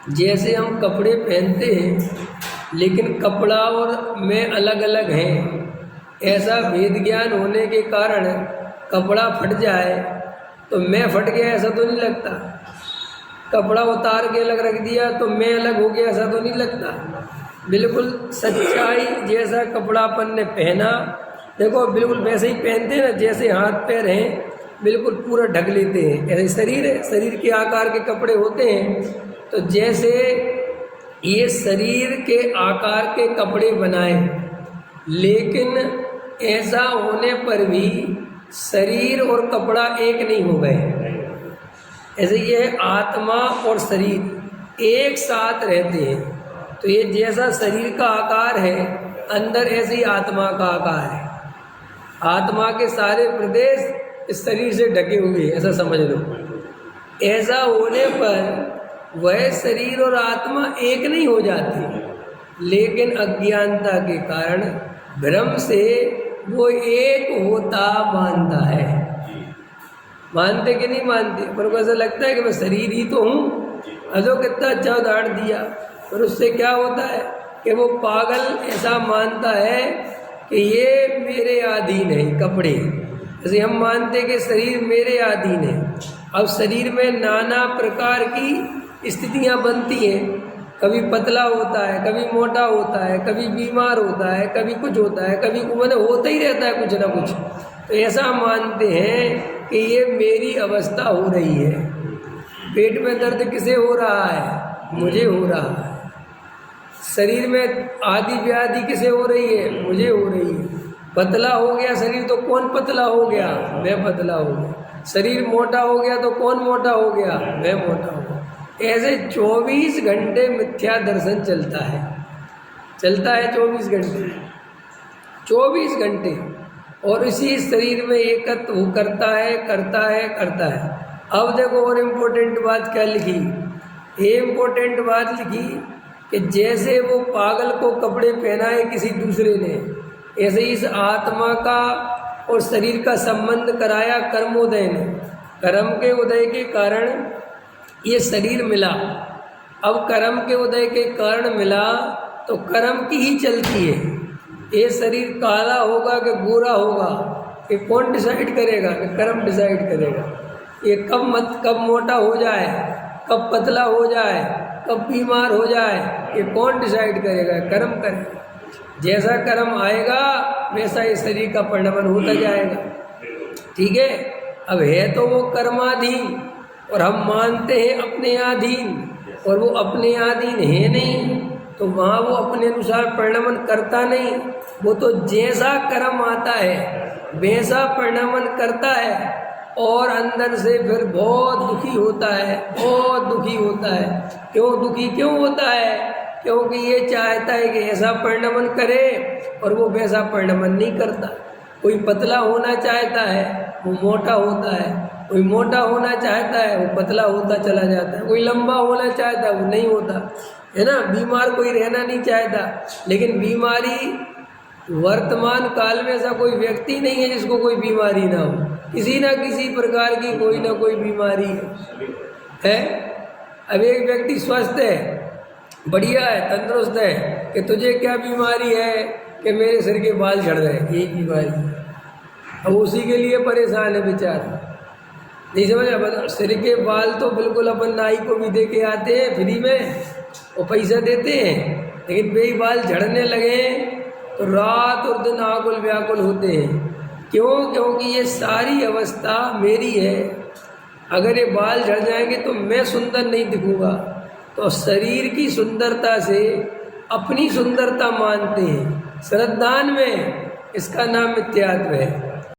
जैसे हम कपड़े पहनते हैं लेकिन कपड़ा और मैं अलग अलग हैं, ऐसा भेद ज्ञान होने के कारण कपड़ा फट जाए तो मैं फट गया ऐसा तो नहीं लगता, कपड़ा उतार के अलग रख दिया तो मैं अलग हो गया ऐसा तो नहीं लगता। बिल्कुल सच्चाई जैसा कपड़ा अपन ने पहना, देखो बिल्कुल वैसे ही पहनते हैं ना, जैसे हाथ पैर हैं बिल्कुल पूरा ढक लेते हैं, ऐसे शरीर है, शरीर के आकार के कपड़े होते हैं। तो जैसे ये शरीर के आकार के कपड़े बनाए, लेकिन ऐसा होने पर भी शरीर और कपड़ा एक नहीं हो गए। ऐसे ये आत्मा और शरीर एक साथ रहते हैं। तो ये जैसा शरीर का आकार है अंदर ऐसे ही आत्मा का आकार है। आत्मा के सारे प्रदेश इस शरीर से ढके हुए, ऐसा समझ लो। ऐसा होने पर वह शरीर और आत्मा एक नहीं हो जाती, लेकिन अज्ञानता के कारण भ्रम से वो एक होता मानता है। मानते कि नहीं मानते? पर को ऐसा लगता है कि मैं शरीर ही तो हूँ। अजो कितना अच्छा उदाहरण दिया। पर उससे क्या होता है कि वो पागल ऐसा मानता है कि ये मेरे अधीन है कपड़े। जैसे हम मानते कि शरीर मेरे अधीन है। अब शरीर में नाना प्रकार की स्थितियां बनती हैं, कभी पतला होता है, कभी मोटा होता है, कभी बीमार होता है, कभी कुछ होता है, कभी मैंने होता ही रहता है कुछ ना कुछ। तो ऐसा मानते हैं कि ये मेरी अवस्था हो रही है। पेट में दर्द किसे हो रहा है? मुझे हो रहा है। शरीर में आदि व्याधि किसे हो रही है? मुझे हो रही है। पतला हो गया शरीर तो कौन पतला हो गया? मैं पतला हो गया। शरीर मोटा हो गया तो कौन मोटा हो गया? मैं मोटा हो गया। ऐसे 24 घंटे मिथ्या दर्शन चलता है, चलता है 24 घंटे, 24 घंटे। और इसी शरीर में एकत्व करता है, करता है, करता है। अब देखो और इम्पोर्टेंट बात क्या लिखी? ये इम्पोर्टेंट बात लिखी कि जैसे वो पागल को कपड़े पहनाए किसी दूसरे ने, ऐसे ही इस आत्मा का और शरीर का संबंध कराया कर्मोदय ने। कर्म के उदय के कारण ये शरीर मिला। अब कर्म के उदय के कारण मिला तो कर्म की ही चलती है। ये शरीर काला होगा कि गोरा होगा, ये कौन डिसाइड करेगा? कि कर्म डिसाइड करेगा। ये कब मोटा हो जाए, कब पतला हो जाए, कब बीमार हो जाए, ये कौन डिसाइड करेगा? कर्म करेगा। जैसा कर्म आएगा वैसा ये शरीर का परिणमन होता जाएगा। ठीक है। अब है तो वो कर्माधीन और हम मानते हैं अपने अधीन, और वो अपने अधीन है नहीं, तो वहाँ वो अपने अनुसार परिणमन करता नहीं। वो तो जैसा कर्म आता है वैसा परिणमन करता है, और अंदर से फिर बहुत दुखी होता है, बहुत दुखी होता है। क्यों दुखी क्यों होता है? क्योंकि ये चाहता है कि ऐसा परिणमन करे और वो वैसा परिणमन नहीं करता। कोई पतला होना चाहता है वो मोटा होता है, कोई मोटा होना चाहता है वो पतला होता चला जाता है, कोई लंबा होना चाहता है वो नहीं होता, है ना। बीमार कोई रहना नहीं चाहता, लेकिन बीमारी वर्तमान काल में ऐसा कोई व्यक्ति नहीं है जिसको कोई बीमारी ना हो। किसी ना किसी प्रकार की कोई ना कोई बीमारी है। अब एक व्यक्ति स्वस्थ है, बढ़िया है, तंदुरुस्त है, कि तुझे क्या बीमारी है? कि मेरे सिर के बाल झड़ रहे, यही बीमारी है। अब उसी के लिए परेशान है बेचारा, नहीं समझ। सिर के बाल तो बिल्कुल अपन नाई को भी दे के आते हैं फ्री में, वो पैसा देते हैं, लेकिन वे बाल झड़ने लगे तो रात और दिन आकुल व्याकुल होते हैं। क्यों? क्योंकि ये सारी अवस्था मेरी है। अगर ये बाल झड़ जाएंगे तो मैं सुंदर नहीं दिखूंगा। तो शरीर की सुंदरता से अपनी सुंदरता मानते हैं। श्रद्धान में इसका नाम मिथ्यात्व है।